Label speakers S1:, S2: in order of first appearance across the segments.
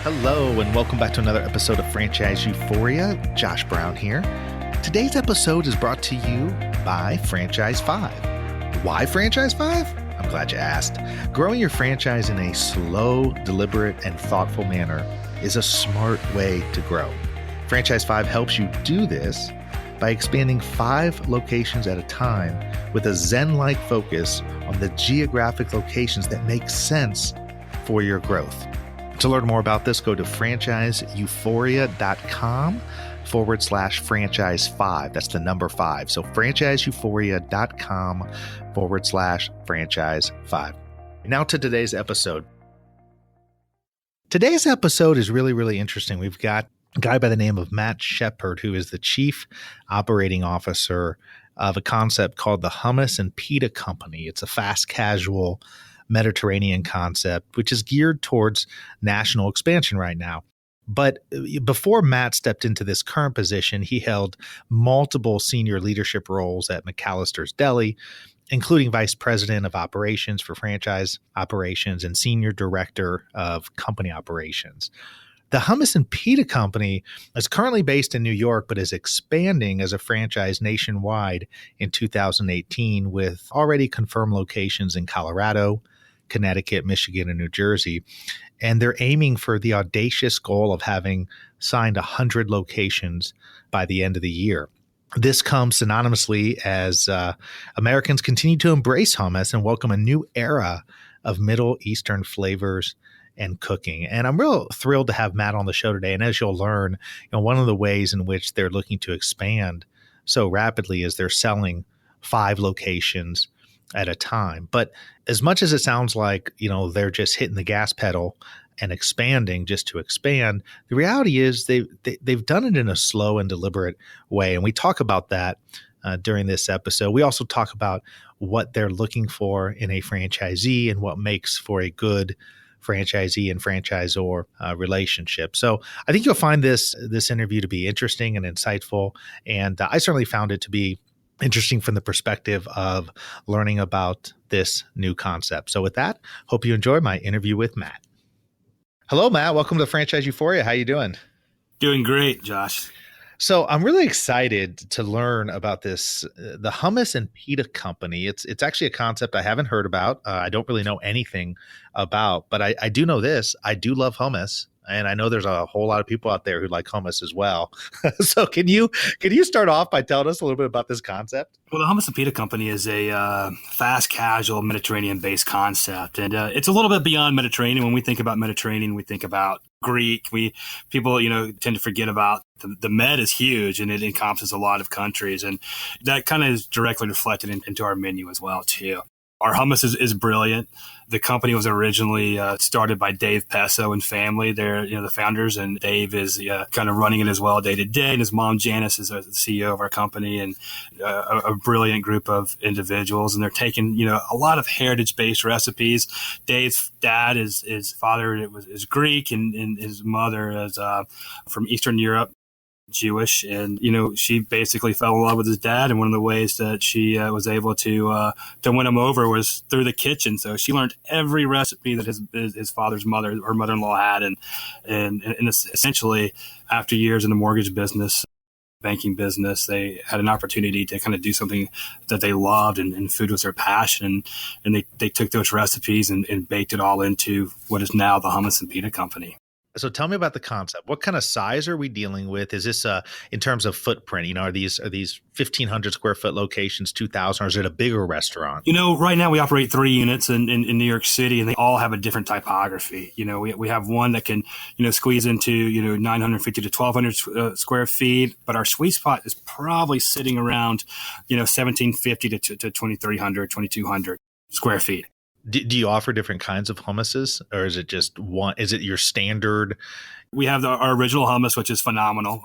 S1: Hello, and welcome back to another episode of Franchise Euphoria. Josh Brown here. Today's episode is brought to you by Franchise 5. Why Franchise 5? I'm glad you asked. Growing your franchise in a slow, deliberate, and thoughtful manner is a smart way to grow. Franchise 5 helps you do this by expanding 5 locations at a time with a Zen-like focus on the geographic locations that make sense for your growth. To learn more about this, go to franchiseeuphoria.com/franchise5. That's the number 5. So franchiseeuphoria.com/franchise5. Now to today's episode. Today's episode is really interesting. We've got a guy by the name of Matt Sheppard, who is the Chief Operating Officer of a concept called the Hummus and Pita Co. It's a fast casual Mediterranean concept, which is geared towards national expansion right now. But before Matt stepped into this current position, he held multiple senior leadership roles at McAlister's Deli, including Vice President of Operations for Franchise Operations and Senior Director of Company Operations. The Hummus and Pita Company is currently based in New York, but is expanding as a franchise nationwide in 2018 with already confirmed locations in Colorado, Connecticut, Michigan, and New Jersey. And they're aiming for the audacious goal of having signed 100 locations by the end of the year. This comes synonymously as Americans continue to embrace hummus and welcome a new era of Middle Eastern flavors and cooking. And I'm real thrilled to have Matt on the show today. And as you'll learn, one of the ways in which they're looking to expand so rapidly is they're selling 5 locations at a time. But as much as it sounds like, they're just hitting the gas pedal and expanding just to expand, the reality is they've done it in a slow and deliberate way. And we talk about that during this episode. We also talk about what they're looking for in a franchisee and what makes for a good franchisee and franchisor relationship. So I think you'll find this interview to be interesting and insightful. And I certainly found it to be interesting from the perspective of learning about this new concept. So with that, hope you enjoy my interview with Matt. Hello, Matt. Welcome to Franchise Euphoria. How you doing?
S2: Doing great, Josh.
S1: So I'm really excited to learn about this, the Hummus and Pita Company. It's actually a concept I haven't heard about. I don't really know anything about, but I do know this. I do love hummus. And I know there's a whole lot of people out there who like hummus as well. So can you start off by telling us a little bit about this concept?
S2: Well, the Hummus and Pita Company is a fast casual Mediterranean-based concept. And it's a little bit beyond Mediterranean. When we think about Mediterranean, we think about Greek. People tend to forget about the Med is huge and it encompasses a lot of countries. And that kind of is directly reflected into our menu as well, too. Our hummus is brilliant. The company was originally started by Dave Pesso and family. They're the founders, and Dave is kind of running it as well day to day. And his mom Janice is the CEO of our company, and a brilliant group of individuals. And they're taking a lot of heritage-based recipes. Dave's dad his father is Greek, and his mother is from Eastern Europe. Jewish, and she basically fell in love with his dad, and one of the ways that she was able to win him over was through the kitchen. So she learned every recipe that his father's mother or mother-in-law had, and essentially after years in the mortgage business, banking business, they had an opportunity to kind of do something that they loved, and food was their passion, and they took those recipes and baked it all into what is now the Hummus and Pita Company.
S1: So tell me about the concept. What kind of size are we dealing with? Is this in terms of footprint? Are these 1,500 square foot locations, 2,000, or is it a bigger restaurant?
S2: Right now we operate 3 units in New York City, and they all have a different typography. We have one that can squeeze into 950 to 1,200 square feet, but our sweet spot is probably sitting around 1,750 to 2,300, 2,200 square feet.
S1: Do you offer different kinds of hummuses, or is it just one? Is it your standard?
S2: We have our original hummus, which is phenomenal,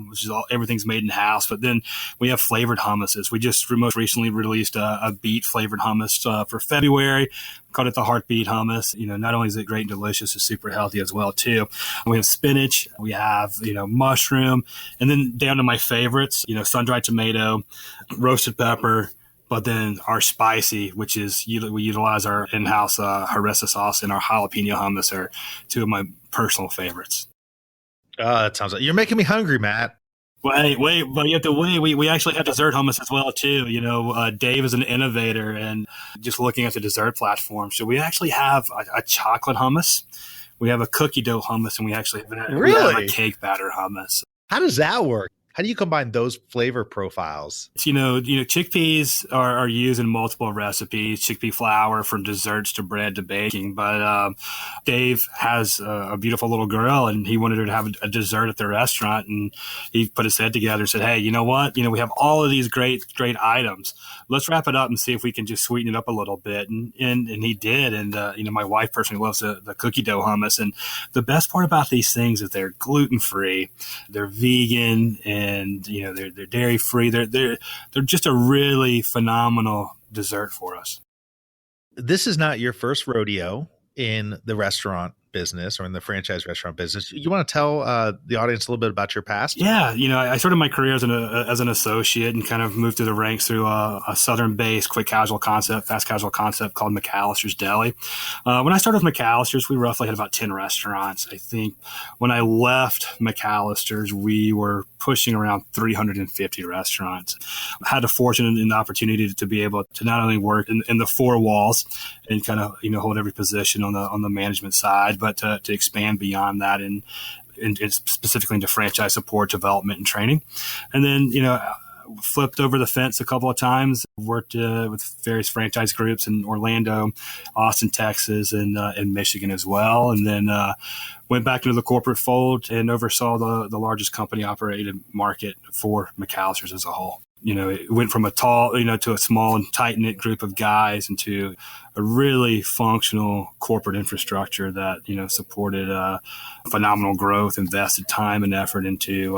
S2: which is everything's made in house. But then we have flavored hummuses. We just most recently released a beet flavored hummus for February. Called it the Heartbeat Hummus. Not only is it great and delicious, it's super healthy as well too. We have spinach, we have mushroom, and then down to my favorites. Sun-dried tomato, roasted pepper, But then our spicy, which is we utilize our in-house harissa sauce and our jalapeno hummus are two of my personal favorites.
S1: That sounds like you're making me hungry, Matt.
S2: Wait, but you have to wait. We actually have dessert hummus as well too. Dave is an innovator and just looking at the dessert platform. So we actually have a chocolate hummus, we have a cookie dough hummus, and we actually have a cake batter hummus.
S1: How does that work? How do you combine those flavor profiles?
S2: Chickpeas are used in multiple recipes, chickpea flour from desserts to bread to baking. But Dave has a beautiful little girl, and he wanted her to have a dessert at the restaurant. And he put his head together and said, hey, you know what? We have all of these great items. Let's wrap it up and see if we can just sweeten it up a little bit. And he did. And, my wife personally loves the cookie dough hummus. And the best part about these things is they're gluten-free, they're vegan, and they're dairy free. They're just a really phenomenal dessert for us.
S1: This is not your first rodeo in the restaurant business or in the franchise restaurant business. You want to tell the audience a little bit about your past?
S2: Yeah, I started my career as an associate and kind of moved through the ranks through a southern-based quick casual concept, fast casual concept called McAlister's Deli. When I started with McAlister's, we roughly had about 10 restaurants. I think when I left McAlister's, we were pushing around 350 restaurants. I had the fortune and the opportunity to be able to not only work in the four walls and kind of hold every position on the management side, but to expand beyond that and specifically into franchise support, development, and training. And then, flipped over the fence a couple of times, worked with various franchise groups in Orlando, Austin, Texas, and Michigan as well. And then went back into the corporate fold and oversaw the largest company operated market for McAlister's as a whole. It went from a tall, to a small and tight-knit group of guys into a really functional corporate infrastructure that, supported phenomenal growth, invested time and effort into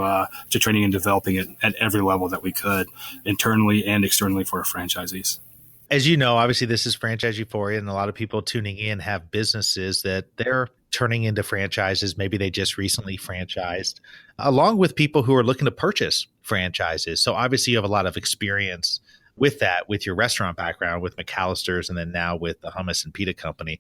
S2: to training and developing it at every level that we could, internally and externally for our franchisees.
S1: As you know, obviously this is Franchise Euphoria, and a lot of people tuning in have businesses that they're turning into franchises. Maybe they just recently franchised, along with people who are looking to purchase franchises. So obviously you have a lot of experience with that, with your restaurant background, with McAlister's, and then now with the Hummus and Pita Company.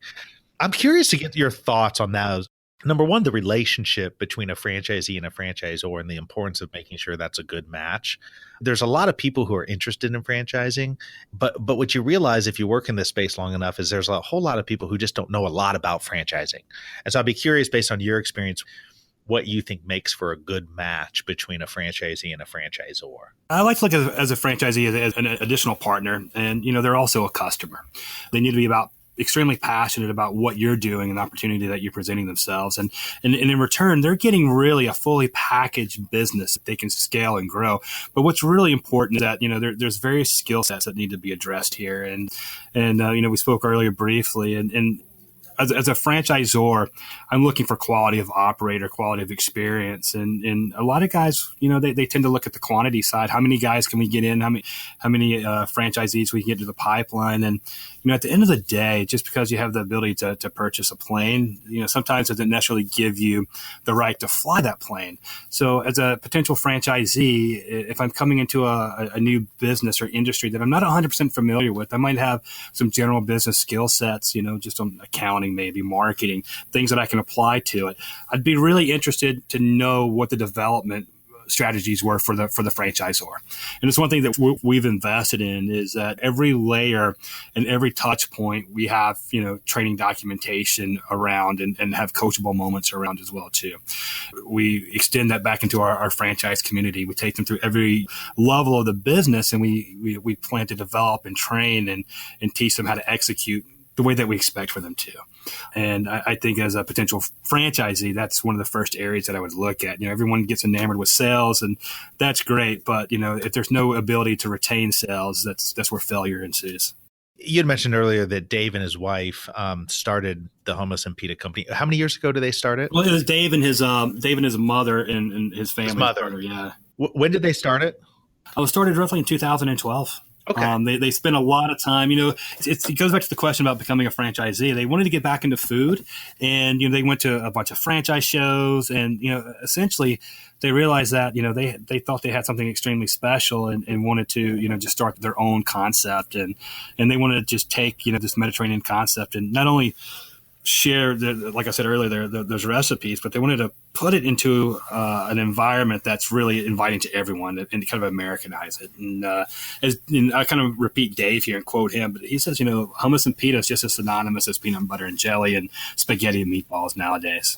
S1: I'm curious to get your thoughts on those. Number one, the relationship between a franchisee and a franchisor and the importance of making sure that's a good match. There's a lot of people who are interested in franchising, but what you realize if you work in this space long enough is there's a whole lot of people who just don't know a lot about franchising. And so I'd be curious, based on your experience, what you think makes for a good match between a franchisee and a franchisor.
S2: I like to look as a franchisee as an additional partner, and they're also a customer. They need to be extremely passionate about what you're doing and the opportunity that you're presenting themselves. And in return, they're getting really a fully packaged business that they can scale and grow. But what's really important is that, there's various skill sets that need to be addressed here. And we spoke earlier briefly, and as a franchisor, I'm looking for quality of operator, quality of experience. And a lot of guys, they tend to look at the quantity side. How many guys can we get in? How many franchisees we can get to the pipeline? And, at the end of the day, just because you have the ability to purchase a plane, sometimes it doesn't necessarily give you the right to fly that plane. So as a potential franchisee, if I'm coming into a new business or industry that I'm not 100% familiar with, I might have some general business skill sets, just on accounting, maybe marketing, things that I can apply to it. I'd be really interested to know what the development strategies were for the franchisor. And it's one thing that we've invested in is that every layer and every touch point we have, training documentation around and have coachable moments around as well too. We extend that back into our franchise community. We take them through every level of the business, and we plan to develop and train and teach them how to execute the way that we expect for them to. And I think as a potential franchisee, that's one of the first areas that I would look at. Everyone gets enamored with sales, and that's great. But, if there's no ability to retain sales, that's where failure ensues.
S1: You had mentioned earlier that Dave and his wife started the Hummus and Pita Company. How many years ago did they start it?
S2: Well, it was Dave and his mother and his family.
S1: His mother.
S2: Yeah.
S1: When did they start it?
S2: I was started roughly in 2012.
S1: Okay.
S2: They spend a lot of time, it goes back to the question about becoming a franchisee. They wanted to get back into food, and, they went to a bunch of franchise shows, and, essentially they realized that, they thought they had something extremely special, and wanted to, just start their own concept, and they wanted to just take, this Mediterranean concept and not only share, like I said earlier, those recipes, but they wanted to put it into an environment that's really inviting to everyone and kind of Americanize it. And I kind of repeat Dave here and quote him, but he says, hummus and pita is just as synonymous as peanut butter and jelly and spaghetti and meatballs nowadays.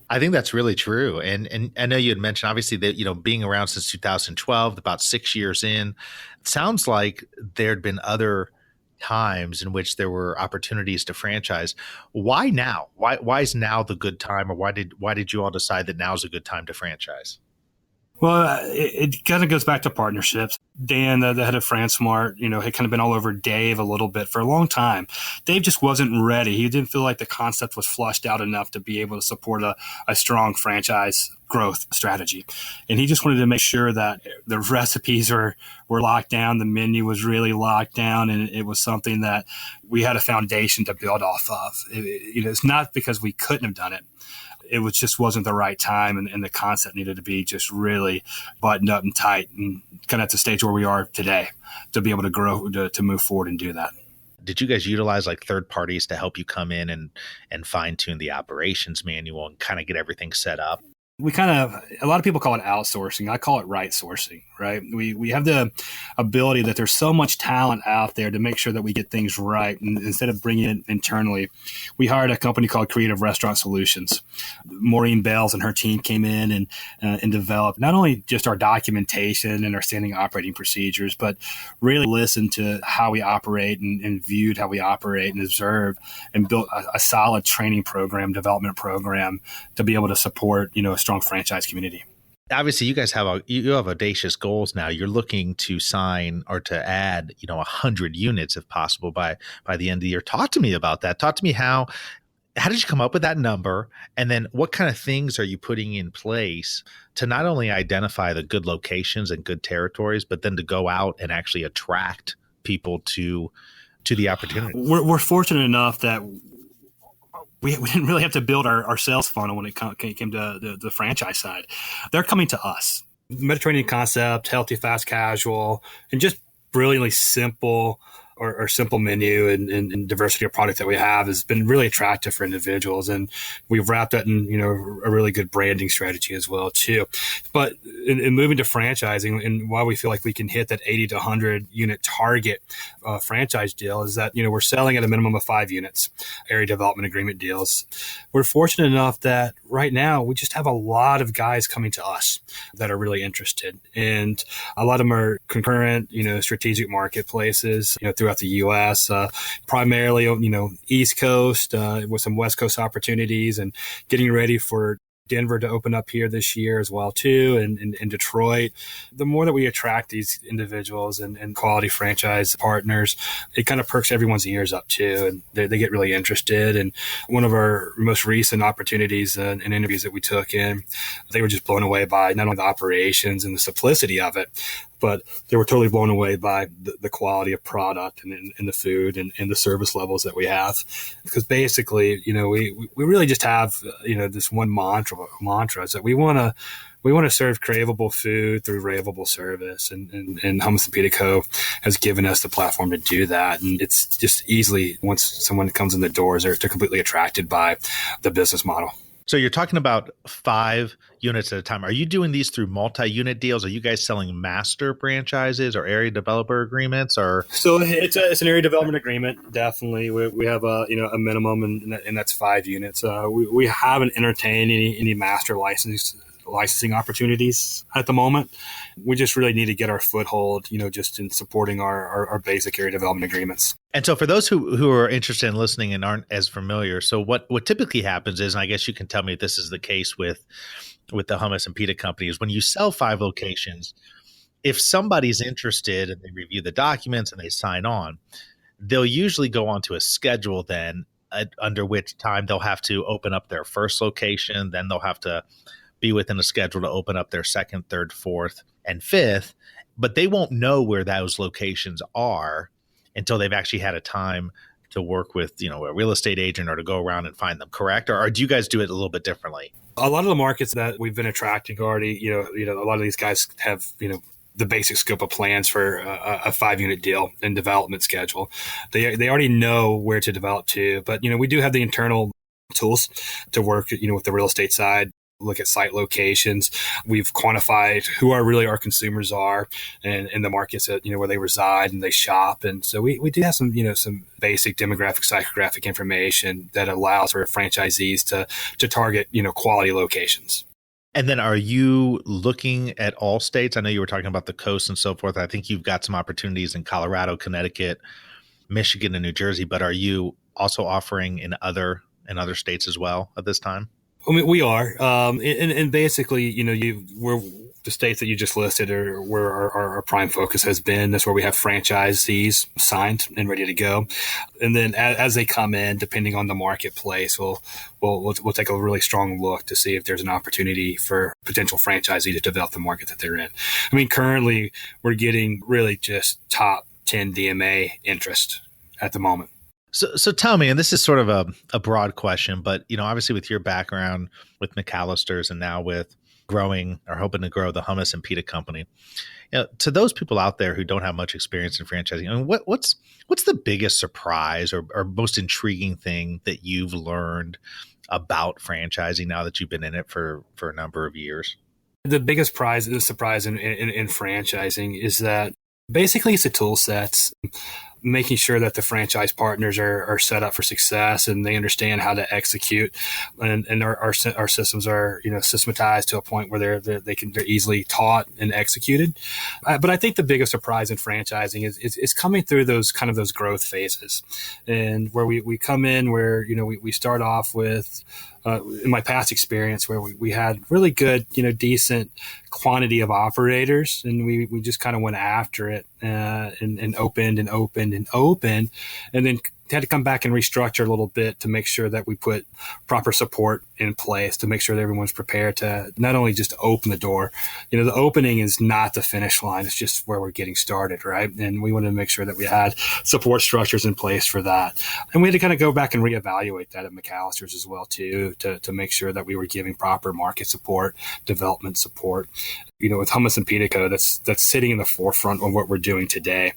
S1: I think that's really true. And I know you had mentioned, obviously, that, being around since 2012, about 6 years in, it sounds like there'd been other times in which there were opportunities to franchise. Why now? Why is now the good time, or why did you all decide that now is a good time to franchise?
S2: Well, it kind of goes back to partnerships. Dan, the head of FranSmart, had kind of been all over Dave a little bit for a long time. Dave just wasn't ready. He didn't feel like the concept was flushed out enough to be able to support a strong franchise growth strategy. And he just wanted to make sure that the recipes were locked down, the menu was really locked down, and it was something that we had a foundation to build off of. It's not because we couldn't have done it. It just wasn't the right time, and the concept needed to be just really buttoned up and tight, and kind of at the stage where we are today to be able to grow, to move forward and do that.
S1: Did you guys utilize like third parties to help you come in and fine tune the operations manual and kind of get everything set up?
S2: We a lot of people call it outsourcing. I call it right sourcing, right? We have the ability that there's so much talent out there to make sure that we get things right. And instead of bringing it internally, we hired a company called Creative Restaurant Solutions. Maureen Bales and her team came in and developed not only just our documentation and our standing operating procedures, but really listened to how we operate and viewed how we operate and observe, and built a solid training program, development program to be able to support, a strong franchise community.
S1: Obviously, you guys have audacious goals now. You're looking to sign or to add, 100 units if possible by the end of the year. Talk to me about that. Talk to me how did you come up with that number? And then what kind of things are you putting in place to not only identify the good locations and good territories, but then to go out and actually attract people to the opportunity?
S2: We're fortunate enough that we didn't really have to build our sales funnel when it came to the franchise side. They're coming to us. Mediterranean concept, healthy, fast, casual, and just brilliantly simple or simple menu and diversity of product that we have has been really attractive for individuals. And we've wrapped that in, a really good branding strategy as well too. But in moving to franchising, and why we feel like we can hit that 80 to 100 unit target franchise deal is that, we're selling at a minimum of 5 units, area development agreement deals. We're fortunate enough that right now we just have a lot of guys coming to us that are really interested. And a lot of them are concurrent, strategic marketplaces, throughout the U.S., primarily, East Coast with some West Coast opportunities, and getting ready for Denver to open up here this year as well too, and in Detroit. The more that we attract these individuals and quality franchise partners, it kind of perks everyone's ears up too, and they get really interested. And one of our most recent opportunities and interviews that we took in, they were just blown away by not only the operations and the simplicity of it, but they were totally blown away by the quality of product and the food and the service levels that we have. Because basically, we really just have, this one mantra is that we want to serve craveable food through raveable service. And Hummus and Pita Co has given us the platform to do that. And it's just easily, once someone comes in the doors, they're completely attracted by the business model.
S1: So you're talking about 5 units at a time. Are you doing these through multi-unit deals? Are you guys selling master franchises or area developer agreements? Or
S2: so it's an area development agreement. Definitely, we have a minimum, and that's 5 units. We haven't entertained any master licensing opportunities at the moment. We just really need to get our foothold, just in supporting our basic area development agreements.
S1: And so for those who are interested in listening and aren't as familiar, so what typically happens is, and I guess you can tell me if this is the case with the Hummus and Pita Company, is when you sell 5 locations, if somebody's interested and they review the documents and they sign on, they'll usually go onto a schedule then, under which time they'll have to open up their first location, then they'll have to be within a schedule to open up their second, third, fourth, and fifth. but they won't know where those locations are until they've actually had a time to work with, a real estate agent or to go around and find them, correct? Or do you guys do it a little bit differently?
S2: A lot of the markets that we've been attracting already, a lot of these guys have, the basic scope of plans for a 5-unit deal and development schedule. They already know where to develop to, but, we do have the internal tools to work, with the real estate side, look at site locations. We've quantified who our consumers are and the markets that, where they reside and they shop. And so we do have some, some basic demographic, psychographic information that allows for franchisees to target, quality locations.
S1: And then are you looking at all states? I know you were talking about the coast and so forth. I think you've got some opportunities in Colorado, Connecticut, Michigan, and New Jersey, but are you also offering in other states as well at this time?
S2: I mean, we are, and basically, we're the states that you just listed are where our prime focus has been. That's where we have franchisees signed and ready to go. And then as they come in, depending on the marketplace, we'll take a really strong look to see if there's an opportunity for potential franchisee to develop the market that they're in. I mean, currently we're getting really just top 10 DMA interest at the moment.
S1: So tell me, and this is sort of a broad question, but obviously with your background with McAlister's and now with growing or hoping to grow the Hummus and Pita Company, to those people out there who don't have much experience in franchising, I mean, what's the biggest surprise or most intriguing thing that you've learned about franchising now that you've been in it for a number of years?
S2: The biggest surprise in franchising is that basically it's the tool sets, making sure that the franchise partners are set up for success and they understand how to execute, and our systems are systematized to a point where they're easily taught and executed. But I think the biggest surprise in franchising is coming through those growth phases, and where we come in where we start off with. In my past experience where we had really good, decent quantity of operators, and we just kind of went after it and opened, and then had to come back and restructure a little bit to make sure that we put proper support in place to make sure that everyone's prepared to not only just open the door. The opening is not the finish line. It's just where we're getting started, right? And we wanted to make sure that we had support structures in place for that. And we had to kind of go back and reevaluate that at McAlister's as well, too, to make sure that we were giving proper market support, development support. With Hummus and Pita Co, that's sitting in the forefront of what we're doing today,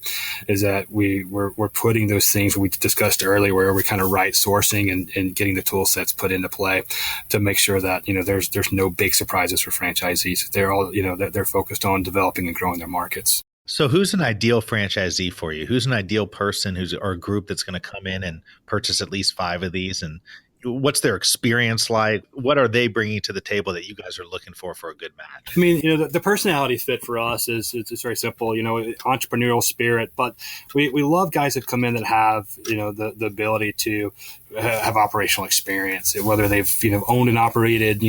S2: is that we're putting those things we discussed earlier, where we're kind of right sourcing and getting the tool sets put into play to make sure that there's no big surprises for franchisees. They're all they're focused on developing and growing their markets.
S1: So who's an ideal franchisee for you? Who's an ideal person or a group that's going to come in and purchase at least 5 of these? And what's their experience like? What are they bringing to the table that you guys are looking for a good match?
S2: I mean, the personality fit for us is very simple, entrepreneurial spirit, but we love guys that come in that have, the ability to have operational experience, whether they've, owned and operated,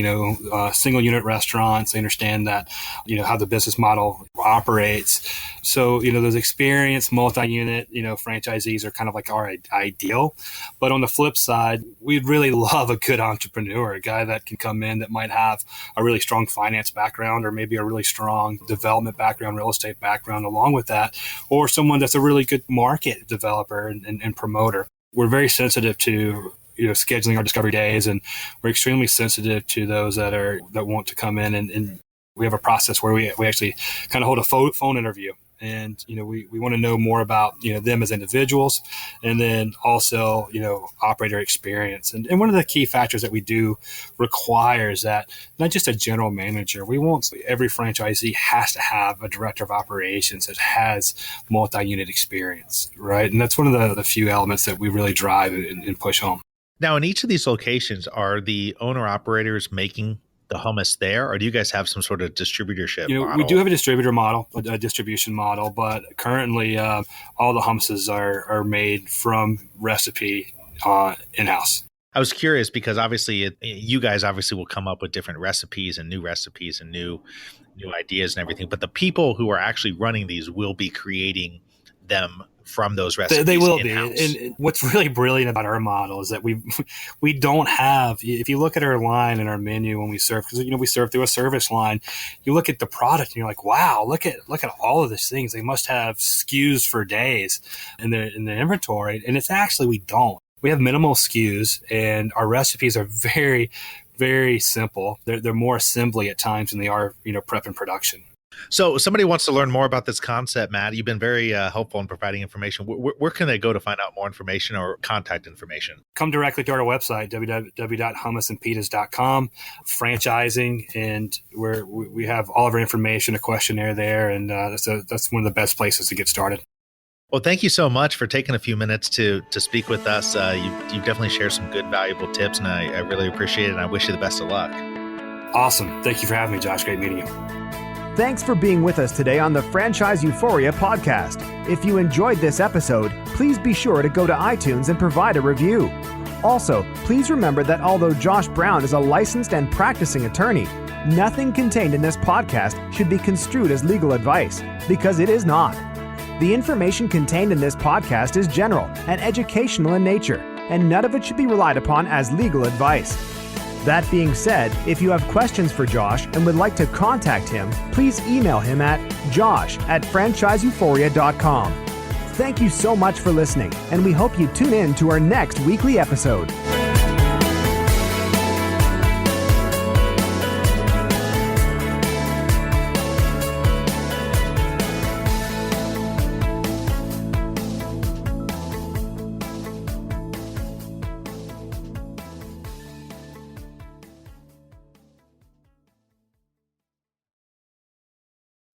S2: single unit restaurants. They understand that, how the business model operates. So, those experienced multi-unit, franchisees are kind of like our ideal. But on the flip side, we'd really love a good entrepreneur, a guy that can come in that might have a really strong finance background or maybe a really strong development background, real estate background along with that, or someone that's a really good market developer and promoter. We're very sensitive to scheduling our discovery days, and we're extremely sensitive to those that want to come in, and we have a process where we actually kind of hold a phone interview. And, we want to know more about, them as individuals, and then also, operator experience. And one of the key factors that we do require is that not just a general manager. We want every franchisee has to have a director of operations that has multi-unit experience, right? And that's one of the few elements that we really drive and push home.
S1: Now, in each of these locations, are the owner operators making the hummus there, or do you guys have some sort of distributorship model?
S2: We do have a distributor model, a distribution model, but currently all the hummuses are made from recipe in-house.
S1: I was curious because obviously you guys obviously will come up with different recipes and new ideas and everything, but the people who are actually running these will be creating them from those recipes.
S2: They will
S1: in-house.
S2: be. And what's really brilliant about our model is that we don't have, if you look at our line and our menu when we serve, because we serve through a service line, you look at the product and you're like, wow, look at all of these things. They must have SKUs for days in their inventory. And it's actually, we don't. We have minimal SKUs, and our recipes are very, very simple. They're more assembly at times than they are, prep and production.
S1: So somebody wants to learn more about this concept, Matt. You've been very helpful in providing information. Where can they go to find out more information or contact information? Come
S2: directly to our website, www.hummusandpitas.com, franchising, and we have all of our information, a questionnaire there, and that's one of the best places to get started.
S1: Well, thank you so much for taking a few minutes to speak with us. You've definitely shared some good, valuable tips, and I really appreciate it, and I wish you the best of luck.
S2: Awesome. Thank you for having me, Josh. Great meeting you.
S3: Thanks for being with us today on the Franchise Euphoria podcast. If you enjoyed this episode, please be sure to go to iTunes and provide a review. Also, please remember that although Josh Brown is a licensed and practicing attorney, nothing contained in this podcast should be construed as legal advice, because it is not. The information contained in this podcast is general and educational in nature, and none of it should be relied upon as legal advice. That being said, if you have questions for Josh and would like to contact him, please email him at josh@franchiseeuphoria.com. Thank you so much for listening, and we hope you tune in to our next weekly episode.